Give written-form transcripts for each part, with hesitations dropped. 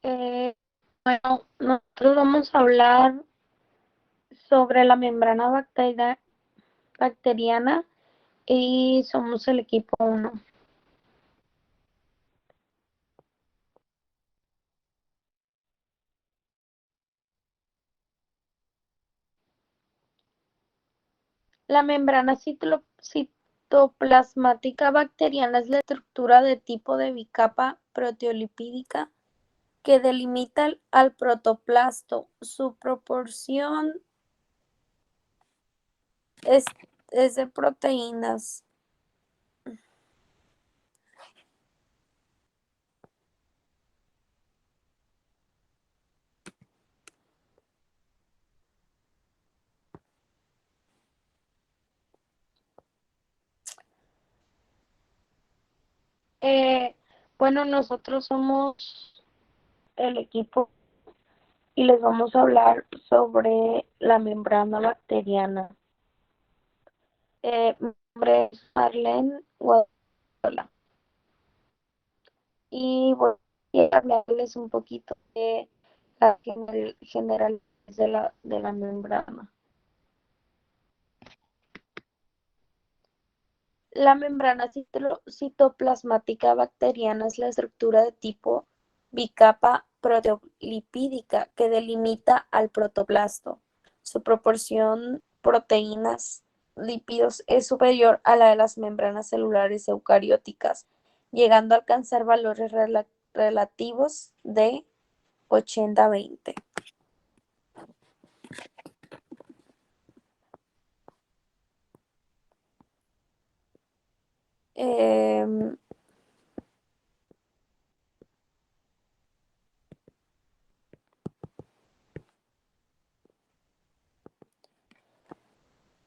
Eh, bueno, nosotros vamos a hablar sobre la membrana bacteriana y somos el equipo uno. La membrana citoplasmática bacteriana es la estructura de tipo de bicapa proteolipídica que delimita al protoplasto. Su proporción es, es de proteínas. Eh, bueno, nosotros somos el equipo y les vamos a hablar sobre la membrana bacteriana. Mi nombre es Marlene Guadalajara y voy a hablarles un poquito de la generalidades de la membrana. La membrana citoplasmática bacteriana es la estructura de tipo bicapa proteolipídica que delimita al protoplasto. Su proporción proteínas lípidos es superior a la de las membranas celulares eucarióticas, llegando a alcanzar valores relativos de 80-20. Eh,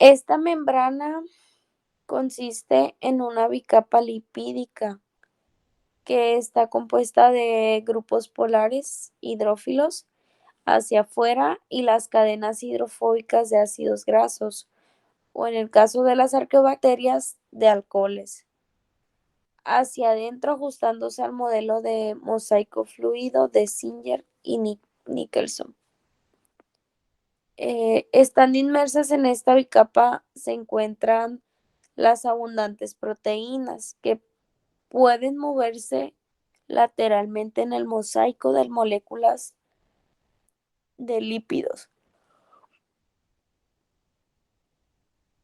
esta membrana consiste en una bicapa lipídica que está compuesta de grupos polares hidrófilos hacia afuera y las cadenas hidrofóbicas de ácidos grasos, o en el caso de las arqueobacterias, de alcoholes, hacia adentro ajustándose al modelo de mosaico fluido de Singer y Nicholson. Estando inmersas en esta bicapa se encuentran las abundantes proteínas que pueden moverse lateralmente en el mosaico de moléculas de lípidos,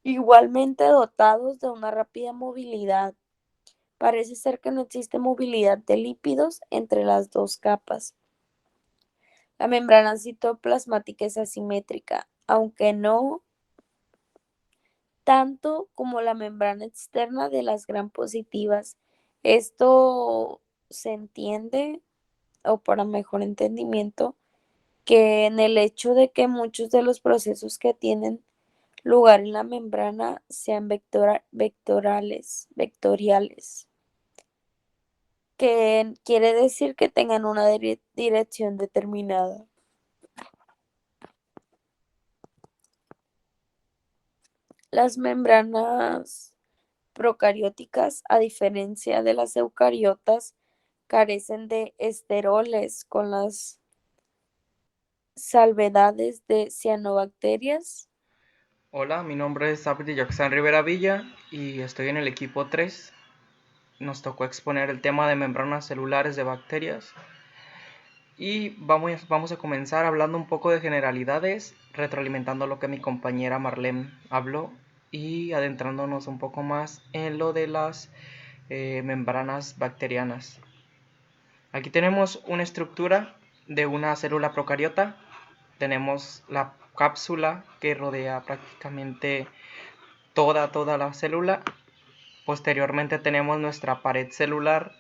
igualmente dotados de una rápida movilidad. Parece ser que no existe movilidad de lípidos entre las dos capas. La membrana citoplasmática es asimétrica, aunque no tanto como la membrana externa de las gram positivas. Esto se entiende, o para mejor entendimiento, que en el hecho de que muchos de los procesos que tienen lugar en la membrana sean vectoriales, que quiere decir que tengan una dirección determinada. Las membranas procarióticas, a diferencia de las eucariotas, carecen de esteroles con las salvedades de cianobacterias. Hola, mi nombre es Abdi Yaxán Rivera Villa y estoy en el equipo 3. Nos tocó exponer el tema de membranas celulares de bacterias y vamos a comenzar hablando un poco de generalidades, retroalimentando lo que mi compañera Marlene habló y adentrándonos un poco más en lo de las membranas bacterianas. Aquí tenemos una estructura de una célula procariota. Tenemos la cápsula que rodea prácticamente toda la célula. Posteriormente tenemos nuestra pared celular,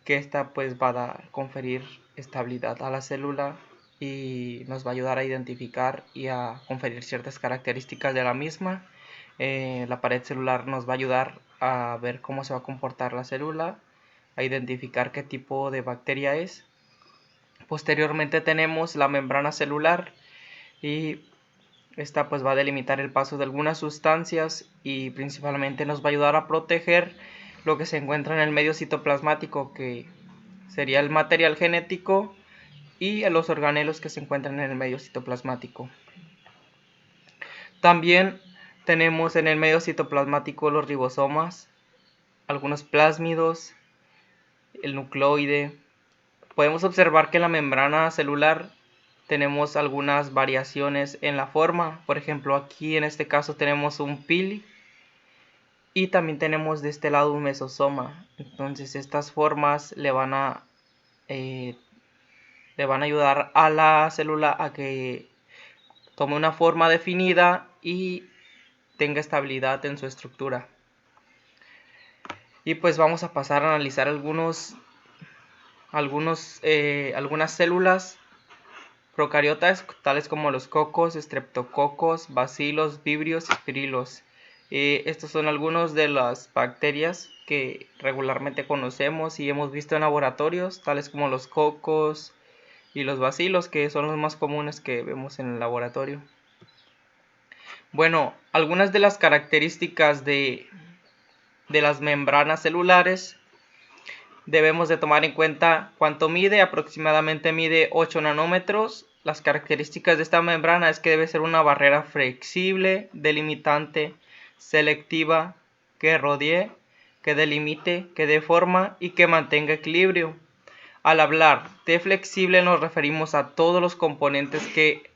que esta pues va a conferir estabilidad a la célula y nos va a ayudar a identificar y a conferir ciertas características de la misma. La pared celular nos va a ayudar a ver cómo se va a comportar la célula, a identificar qué tipo de bacteria es. Posteriormente tenemos la membrana celular y esta pues va a delimitar el paso de algunas sustancias y principalmente nos va a ayudar a proteger lo que se encuentra en el medio citoplasmático, que sería el material genético y los organelos que se encuentran en el medio citoplasmático. También tenemos en el medio citoplasmático los ribosomas, algunos plásmidos, el nucleoide. Podemos observar que en la membrana celular tenemos algunas variaciones en la forma. Por ejemplo, aquí en este caso tenemos un pili y también tenemos de este lado un mesosoma. Entonces estas formas le van a ayudar a la célula a que tome una forma definida y tenga estabilidad en su estructura. Y pues vamos a pasar a analizar algunas células procariotas, tales como los cocos, estreptococos, bacilos, vibrios y espirilos. Estos son algunos de las bacterias que regularmente conocemos y hemos visto en laboratorios, tales como los cocos y los bacilos, que son los más comunes que vemos en el laboratorio. Bueno, algunas de las características de las membranas celulares debemos de tomar en cuenta cuánto mide. Aproximadamente mide 8 nanómetros. Las características de esta membrana es que debe ser una barrera flexible, delimitante, selectiva, que rodee, que delimite, que dé forma y que mantenga equilibrio. Al hablar de flexible nos referimos a todos los componentes que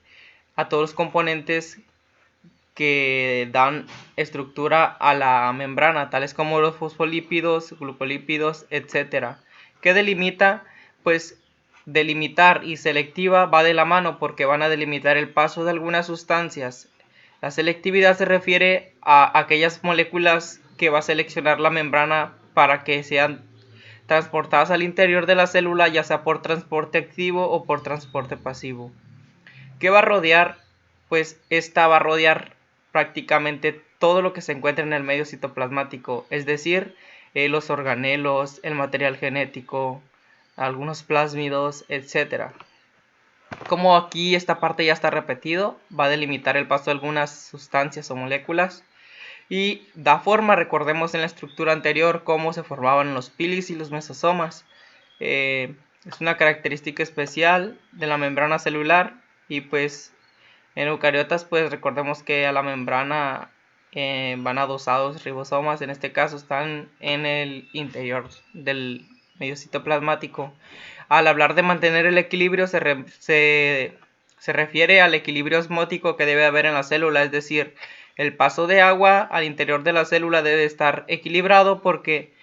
dan estructura a la membrana, tales como los fosfolípidos, glucolípidos, etc. ¿Qué delimita? Pues delimitar y selectiva va de la mano porque van a delimitar el paso de algunas sustancias. La selectividad se refiere a aquellas moléculas que va a seleccionar la membrana para que sean transportadas al interior de la célula, ya sea por transporte activo o por transporte pasivo. ¿Qué va a rodear? Pues esta va a rodear prácticamente todo lo que se encuentra en el medio citoplasmático, es decir, los organelos, el material genético, algunos plásmidos, etc. Como aquí esta parte ya está repetido, va a delimitar el paso de algunas sustancias o moléculas y da forma. Recordemos en la estructura anterior cómo se formaban los pilis y los mesosomas. Es una característica especial de la membrana celular y pues en eucariotas pues recordemos que a la membrana van adosados ribosomas. En este caso están en el interior del medio citoplasmático. Al hablar de mantener el equilibrio se refiere al equilibrio osmótico que debe haber en la célula, es decir, el paso de agua al interior de la célula debe estar equilibrado, porque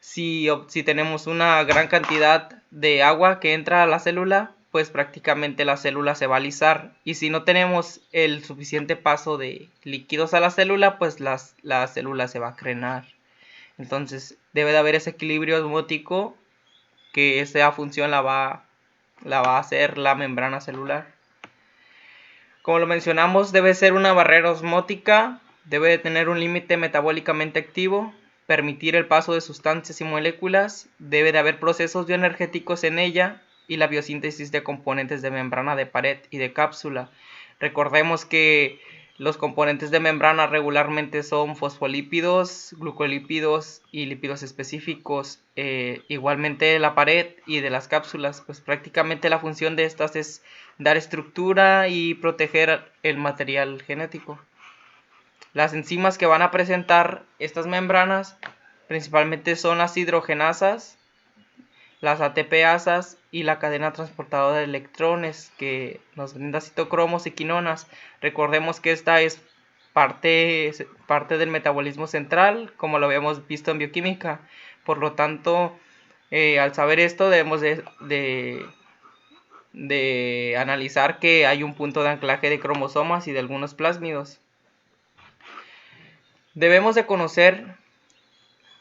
si tenemos una gran cantidad de agua que entra a la célula, pues prácticamente la célula se va a alisar, y si no tenemos el suficiente paso de líquidos a la célula, pues la célula se va a crenar. Entonces debe de haber ese equilibrio osmótico, que esa función la va a hacer la membrana celular. Como lo mencionamos, debe ser una barrera osmótica, debe de tener un límite metabólicamente activo, permitir el paso de sustancias y moléculas, debe de haber procesos bioenergéticos en ella y la biosíntesis de componentes de membrana de pared y de cápsula. Recordemos que los componentes de membrana regularmente son fosfolípidos, glucolípidos y lípidos específicos. Igualmente de la pared y de las cápsulas, pues prácticamente la función de estas es dar estructura y proteger el material genético. Las enzimas que van a presentar estas membranas principalmente son las hidrogenasas, las ATPasas y la cadena transportadora de electrones, que nos brinda citocromos y quinonas. Recordemos que esta es parte del metabolismo central, como lo habíamos visto en bioquímica. Por lo tanto, al saber esto debemos de analizar que hay un punto de anclaje de cromosomas y de algunos plásmidos. Debemos de conocer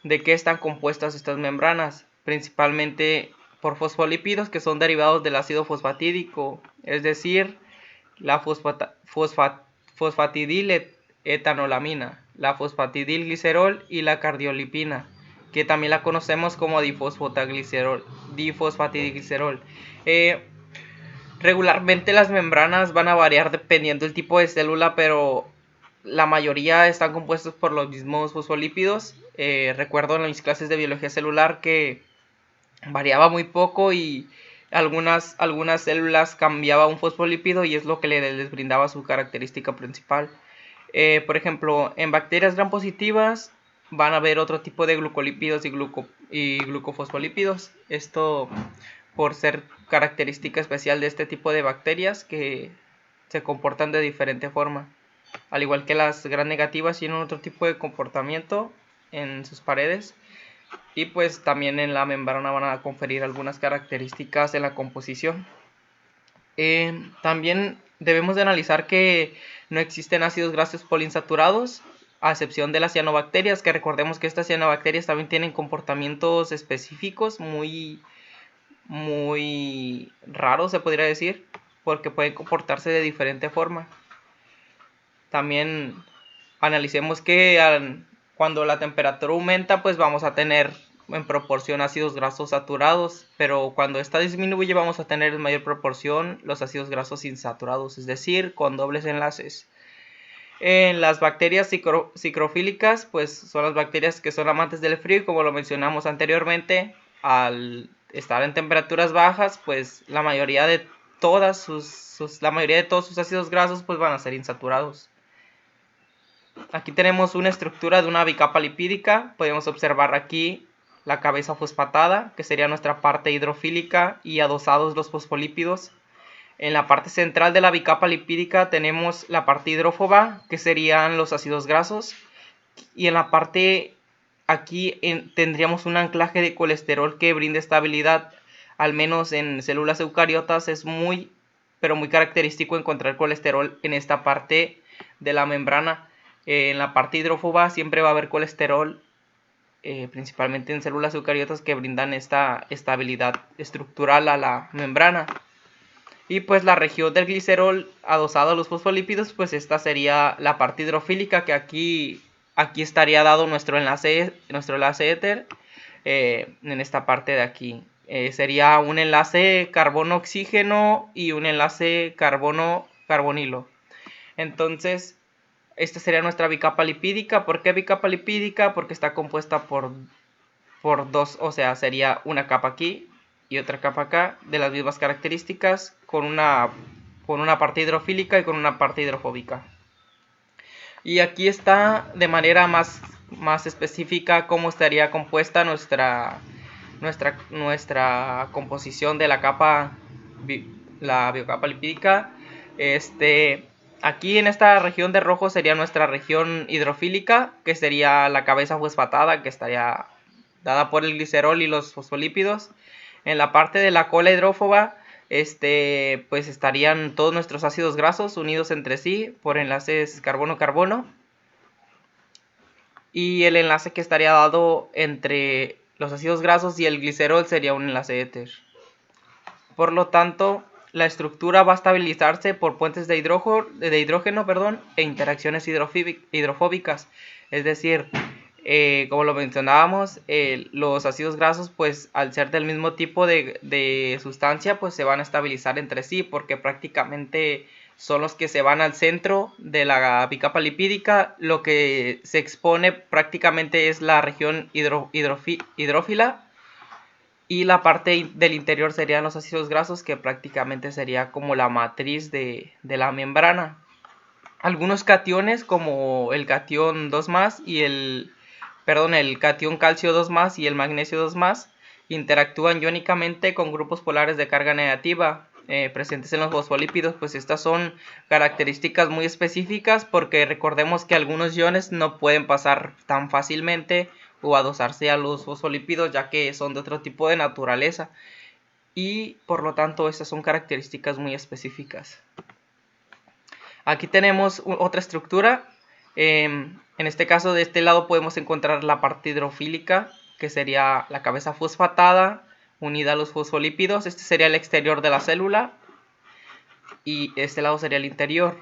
de qué están compuestas estas membranas, principalmente por fosfolípidos, que son derivados del ácido fosfatídico, es decir, la fosfatidil-etanolamina, la fosfatidilglicerol y la cardiolipina, que también la conocemos como difosfatidilglicerol. Regularmente las membranas van a variar dependiendo del tipo de célula, pero la mayoría están compuestos por los mismos fosfolípidos. Recuerdo en mis clases de biología celular que variaba muy poco y algunas células cambiaba un fosfolípido y es lo que les brindaba su característica principal. Por ejemplo, en bacterias gram positivas van a haber otro tipo de glucolípidos y glucofosfolípidos. Esto por ser característica especial de este tipo de bacterias que se comportan de diferente forma. Al igual que las gram negativas tienen otro tipo de comportamiento en sus paredes. Y pues también en la membrana van a conferir algunas características en la composición. También debemos de analizar que no existen ácidos grasos poliinsaturados, a excepción de las cianobacterias, que recordemos que estas cianobacterias también tienen comportamientos específicos muy raros, se podría decir, porque pueden comportarse de diferente forma. También analicemos que cuando la temperatura aumenta, pues vamos a tener en proporción ácidos grasos saturados, pero cuando esta disminuye vamos a tener en mayor proporción los ácidos grasos insaturados, es decir, con dobles enlaces. En las bacterias psicrofílicas, pues son las bacterias que son amantes del frío y como lo mencionamos anteriormente, al estar en temperaturas bajas, pues la mayoría de todos sus ácidos grasos pues van a ser insaturados. Aquí tenemos una estructura de una bicapa lipídica. Podemos observar aquí la cabeza fosfatada, que sería nuestra parte hidrofílica, y adosados los fosfolípidos. En la parte central de la bicapa lipídica tenemos la parte hidrófoba, que serían los ácidos grasos. Y en la parte aquí tendríamos un anclaje de colesterol que brinda estabilidad. Al menos en células eucariotas es muy, pero muy característico encontrar colesterol en esta parte de la membrana. En la parte hidrófoba siempre va a haber colesterol, principalmente en células eucariotas que brindan esta estabilidad estructural a la membrana. Y pues la región del glicerol adosado a los fosfolípidos, pues esta sería la parte hidrofílica, que aquí estaría dado nuestro enlace éter, en esta parte de aquí. Sería un enlace carbono-oxígeno y un enlace carbono-carbonilo. Entonces, esta sería nuestra bicapa lipídica. ¿Por qué bicapa lipídica? Porque está compuesta por dos, o sea, sería una capa aquí y otra capa acá, de las mismas características, con una parte hidrofílica y con una parte hidrofóbica. Y aquí está de manera más específica cómo estaría compuesta nuestra composición de la capa, la biocapa lipídica. Aquí en esta región de rojo sería nuestra región hidrofílica, que sería la cabeza fosfatada, que estaría dada por el glicerol y los fosfolípidos. En la parte de la cola hidrófoba, pues estarían todos nuestros ácidos grasos unidos entre sí por enlaces carbono-carbono. Y el enlace que estaría dado entre los ácidos grasos y el glicerol sería un enlace éter. Por lo tanto, la estructura va a estabilizarse por puentes de hidrógeno, e interacciones hidrofóbicas. Es decir, como lo mencionábamos, los ácidos grasos, pues al ser del mismo tipo de sustancia, pues se van a estabilizar entre sí, porque prácticamente son los que se van al centro de la bicapa lipídica. Lo que se expone prácticamente es la región hidrófila, y la parte del interior serían los ácidos grasos, que prácticamente sería como la matriz de la membrana. Algunos cationes, como el catión 2+, y el catión calcio 2+ y el magnesio 2+, interactúan iónicamente con grupos polares de carga negativa presentes en los fosfolípidos. Pues estas son características muy específicas, porque recordemos que algunos iones no pueden pasar tan fácilmente o adosarse a los fosfolípidos, ya que son de otro tipo de naturaleza, y por lo tanto estas son características muy específicas. Aquí tenemos otra estructura. En este caso, de este lado podemos encontrar la parte hidrofílica, que sería la cabeza fosfatada unida a los fosfolípidos. Este sería el exterior de la célula y este lado sería el interior.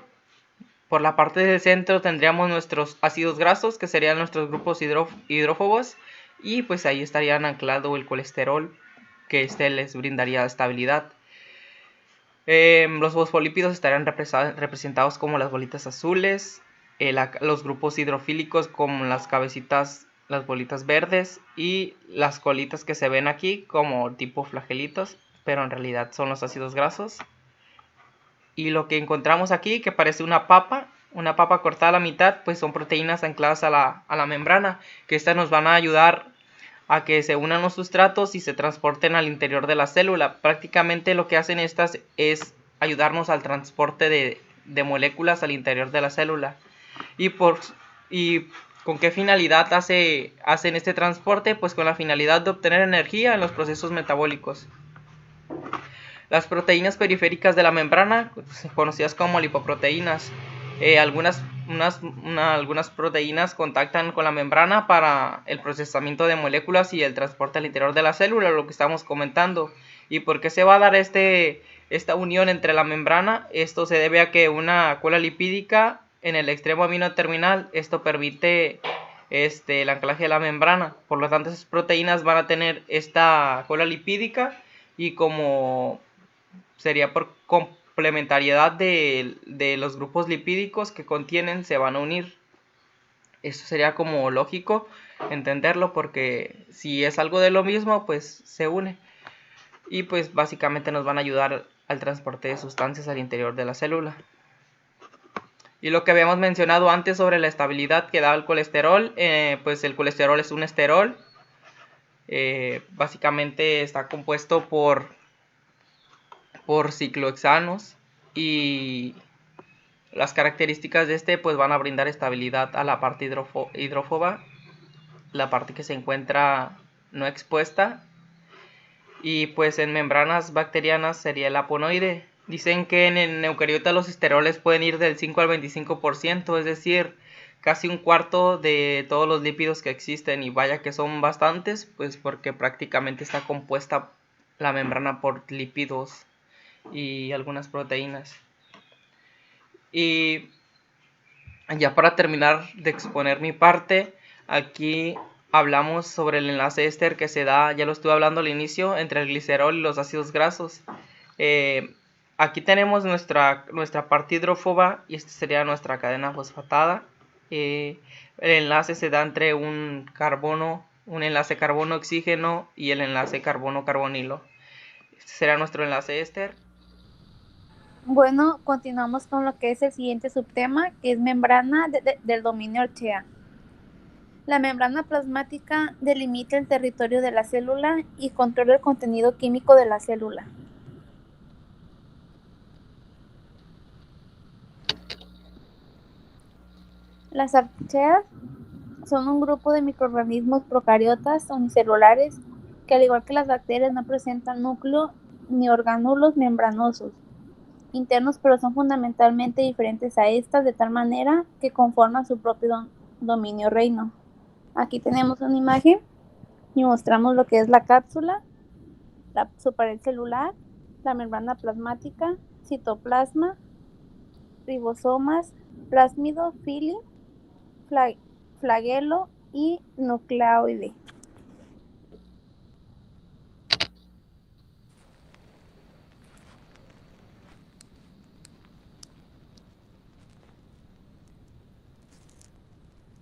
Por la parte del centro tendríamos nuestros ácidos grasos, que serían nuestros grupos hidrófobos, y pues ahí estarían anclado el colesterol, que les brindaría estabilidad. Los fosfolípidos estarían representados como las bolitas azules, los grupos hidrofílicos como las cabecitas, las bolitas verdes, y las colitas que se ven aquí como tipo flagelitos, pero en realidad son los ácidos grasos. Y lo que encontramos aquí, que parece una papa cortada a la mitad, pues son proteínas ancladas a la membrana, que estas nos van a ayudar a que se unan los sustratos y se transporten al interior de la célula. Prácticamente lo que hacen estas es ayudarnos al transporte de moléculas al interior de la célula. ¿Y con qué finalidad hacen este transporte? Pues con la finalidad de obtener energía en los procesos metabólicos. Las proteínas periféricas de la membrana, conocidas como lipoproteínas, algunas proteínas contactan con la membrana para el procesamiento de moléculas y el transporte al interior de la célula, lo que estamos comentando. ¿Y por qué se va a dar esta unión entre la membrana? Esto se debe a que una cola lipídica en el extremo amino terminal, esto permite el anclaje de la membrana. Por lo tanto, esas proteínas van a tener esta cola lipídica y como sería por complementariedad de los grupos lipídicos que contienen, se van a unir. Eso sería como lógico entenderlo, porque si es algo de lo mismo, pues se une. Y pues básicamente nos van a ayudar al transporte de sustancias al interior de la célula. Y lo que habíamos mencionado antes sobre la estabilidad que da el colesterol, pues el colesterol es un esterol. Básicamente está compuesto por ciclohexanos, y las características de este pues van a brindar estabilidad a la parte hidrófoba, la parte que se encuentra no expuesta, y pues en membranas bacterianas sería el aponoide. Dicen que en el eucariota los esteroles pueden ir del 5 al 25%, es decir, casi un cuarto de todos los lípidos que existen, y vaya que son bastantes, pues porque prácticamente está compuesta la membrana por lípidos y algunas proteínas. Y ya para terminar de exponer mi parte, aquí hablamos sobre el enlace éster que se da, ya lo estuve hablando al inicio, entre el glicerol y los ácidos grasos. Aquí tenemos nuestra parte hidrófoba, y esta sería nuestra cadena fosfatada. El enlace se da entre un enlace carbono-oxígeno y el enlace carbono-carbonilo. Este será nuestro enlace éster. Bueno, continuamos con lo que es el siguiente subtema, que es membrana del dominio Archaea. La membrana plasmática delimita el territorio de la célula y controla el contenido químico de la célula. Las archaeas son un grupo de microorganismos procariotas unicelulares que, al igual que las bacterias, no presentan núcleo ni orgánulos membranosos internos, pero son fundamentalmente diferentes a estas, de tal manera que conforman su propio dominio reino. Aquí tenemos una imagen y mostramos lo que es la cápsula, su pared celular, la membrana plasmática, citoplasma, ribosomas, plásmido, fili, flagelo y nucleoide.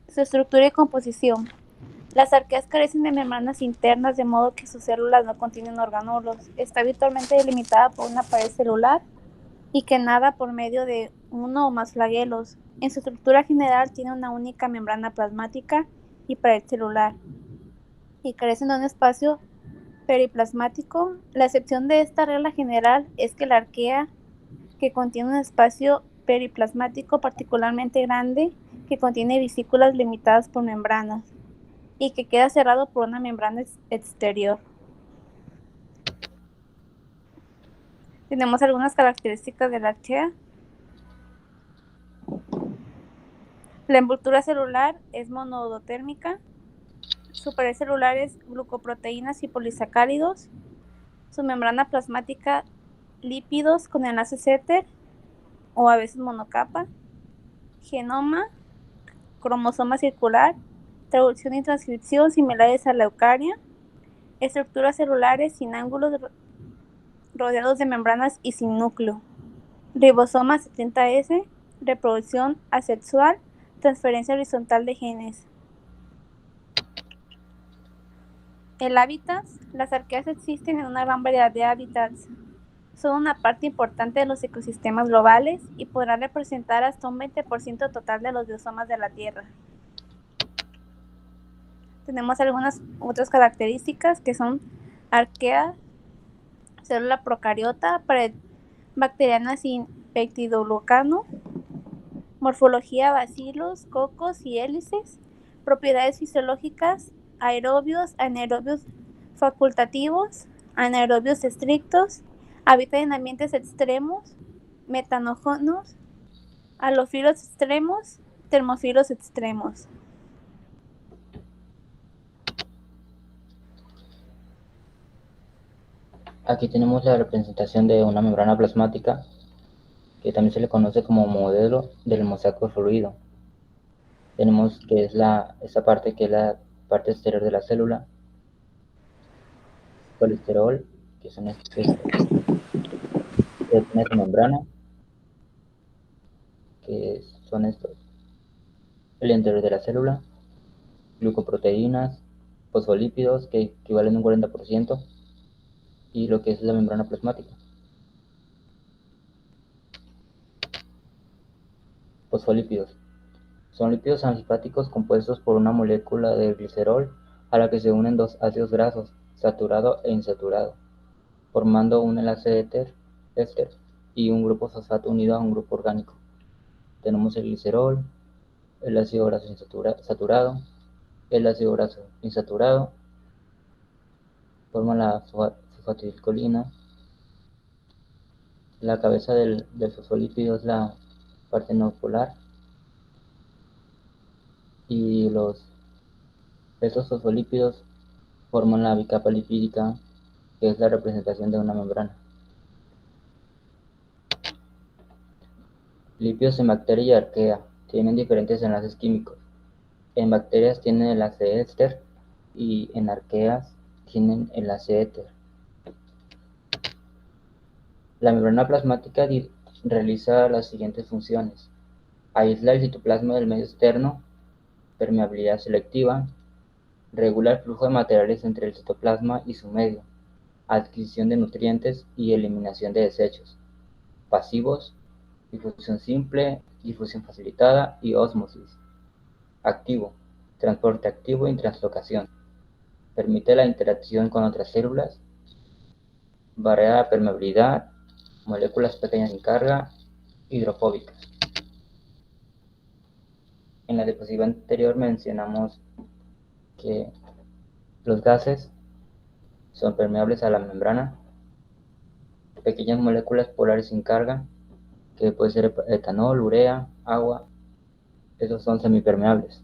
Su estructura y composición. Las arqueas carecen de membranas internas, de modo que sus células no contienen orgánulos. Está habitualmente delimitada por una pared celular y que nada por medio de uno o más flagelos. En su estructura general tiene una única membrana plasmática y pared celular, y carecen de un espacio periplasmático. La excepción de esta regla general es que la arquea que contiene un espacio periplasmático particularmente grande, que contiene vesículas limitadas por membranas y que queda cerrado por una membrana exterior. Tenemos algunas características de la archaea. La envoltura celular es monodotérmica. Su pared celular es glucoproteínas y polisacáridos. Su membrana plasmática, lípidos con enlaces éter o a veces monocapa. Genoma, cromosoma circular, traducción y transcripción similares a la eucaria. Estructuras celulares sin ángulos, rodeados de membranas y sin núcleo. Ribosoma 70S, reproducción asexual, transferencia horizontal de genes. El hábitat. Las arqueas existen en una gran variedad de hábitats. Son una parte importante de los ecosistemas globales y podrán representar hasta un 20% total de los biomas de la Tierra. Tenemos algunas otras características que son arquea, célula procariota, pared bacteriana sin peptidoglucano, morfología bacilos, cocos y hélices, propiedades fisiológicas, aerobios, anaerobios facultativos, anaerobios estrictos, habitan en ambientes extremos, metanógenos, halófilos extremos, termófilos extremos. Aquí tenemos la representación de una membrana plasmática, que también se le conoce como modelo del mosaico fluido. Tenemos que es esta parte que es la parte exterior de la célula, colesterol, que son tiene su membrana, que son estos, el interior de la célula, glucoproteínas, fosfolípidos, que equivalen a un 40%, y lo que es la membrana plasmática. Fosfolípidos son lípidos alifáticos compuestos por una molécula de glicerol a la que se unen dos ácidos grasos, saturado e insaturado, formando un enlace éster y un grupo fosfato unido a un grupo orgánico. Tenemos el glicerol, el ácido graso saturado, el ácido graso insaturado, forma la fosfatidilcolina. La cabeza del fosfolípido es la parte no polar, y estos fosfolípidos forman la bicapa lipídica, que es la representación de una membrana. Lípidos en bacteria y arquea tienen diferentes enlaces químicos. En bacterias tienen enlace éster y en arqueas tienen enlace éter. La membrana plasmática realiza las siguientes funciones: aísla el citoplasma del medio externo, permeabilidad selectiva, regula el flujo de materiales entre el citoplasma y su medio, adquisición de nutrientes y eliminación de desechos, pasivos, difusión simple, difusión facilitada y ósmosis. Activo, transporte activo y translocación. Permite la interacción con otras células, barrera de permeabilidad, moléculas pequeñas sin carga, hidrofóbicas. En la diapositiva anterior mencionamos que los gases son permeables a la membrana. Pequeñas moléculas polares sin carga, que puede ser etanol, urea, agua, esos son semipermeables.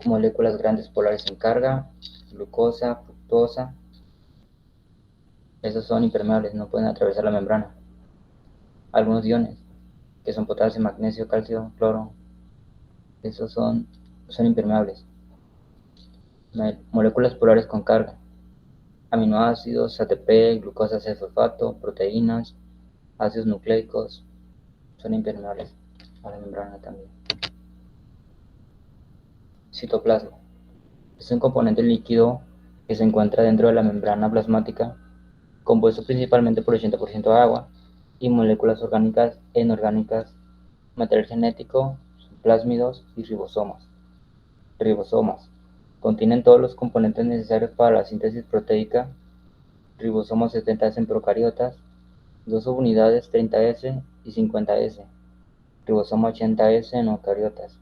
Moléculas grandes polares sin carga, glucosa, fructosa, esos son impermeables, no pueden atravesar la membrana. Algunos iones, que son potasio, magnesio, calcio, cloro, esos son impermeables. Moléculas polares con carga, aminoácidos, ATP, glucosa 6-fosfato, proteínas, ácidos nucleicos, son impermeables a la membrana también. Citoplasma es un componente líquido que se encuentra dentro de la membrana plasmática, compuesto principalmente por 80% de agua y moléculas orgánicas e inorgánicas, material genético, plásmidos y ribosomas. Ribosomas contienen todos los componentes necesarios para la síntesis proteica. Ribosomas 70S en procariotas, 2 subunidades 30S y 50S. Ribosoma 80S en eucariotas,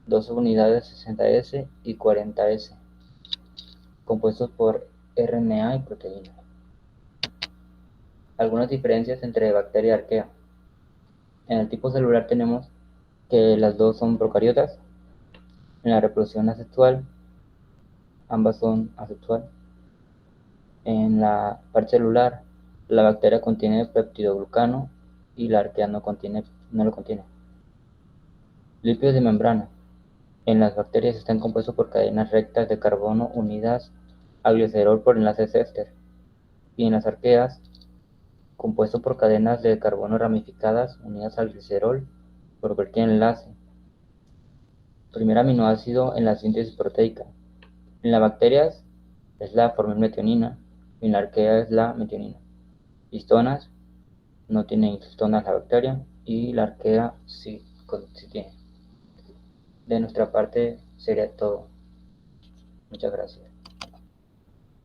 2 subunidades 60S y 40S, compuestos por RNA y proteína. Algunas diferencias entre bacteria y arquea. En el tipo celular tenemos que las dos son procariotas. En la reproducción asexual, ambas son asexual. En la parte celular, la bacteria contiene peptidoglucano y la arquea no lo contiene. Lípidos de membrana. En las bacterias están compuestos por cadenas rectas de carbono unidas a glicerol por enlaces éster, y en las arqueas, compuesto por cadenas de carbono ramificadas unidas al glicerol por cualquier enlace. Primer aminoácido en la síntesis proteica. En las bacterias es la formilmetionina y en la arquea es la metionina. Histonas, no tiene histonas la bacteria y la arquea sí tiene. De nuestra parte sería todo. Muchas gracias.